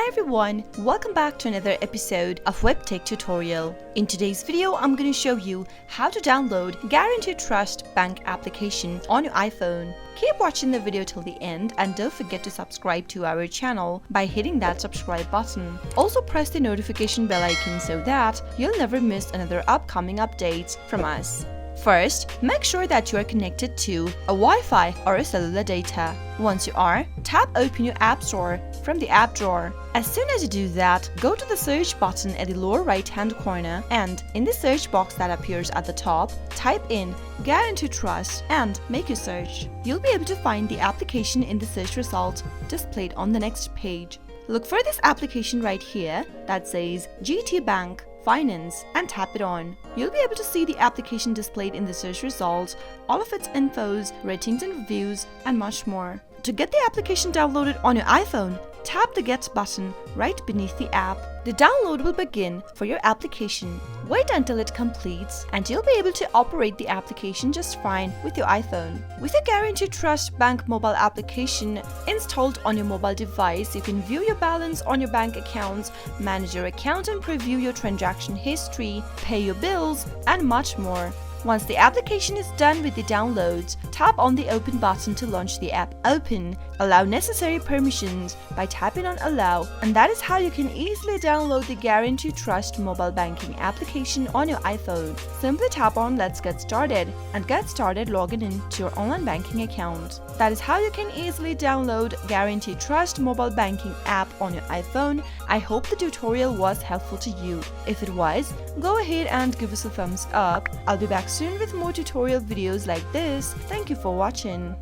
Hi everyone, welcome back to another episode of Webtech Tutorial. In today's video, I'm going to show you how to download Guaranty Trust Bank application on your iPhone. Keep watching the video till the end and don't forget to subscribe to our channel by hitting that subscribe button. Also press the notification bell icon so that you'll never miss another upcoming updates from us. First, make sure that you are connected to a Wi-Fi or a cellular data. Once you are, tap Open your App Store from the app drawer. As soon as you do that, go to the search button at the lower right-hand corner and in the search box that appears at the top, type in Guaranty Trust and make your search. You'll be able to find the application in the search result displayed on the next page. Look for this application right here that says GT Bank Finance and tap it on. You'll be able to see the application displayed in the search results, all of its infos, ratings and reviews, and much more. To get the application downloaded on your iPhone, tap the Get button right beneath the app. The download will begin for your application. Wait until it completes and you'll be able to operate the application just fine with your iPhone. With your Guaranty Trust Bank mobile application installed on your mobile device, you can view your balance on your bank accounts, manage your account and preview your transaction history, pay your bills, and much more. Once the application is done with the downloads, tap on the Open button to launch the app. Open. Allow necessary permissions by tapping on Allow, and that is how you can easily download the Guaranty Trust mobile banking application on your iPhone. Simply tap on Let's Get Started and get started logging into your online banking account. That is how you can easily download Guaranty Trust mobile banking app on your iPhone. I hope the tutorial was helpful to you. If it was, go ahead and give us a thumbs up. I'll be back soon with more tutorial videos like this. Thank you for watching.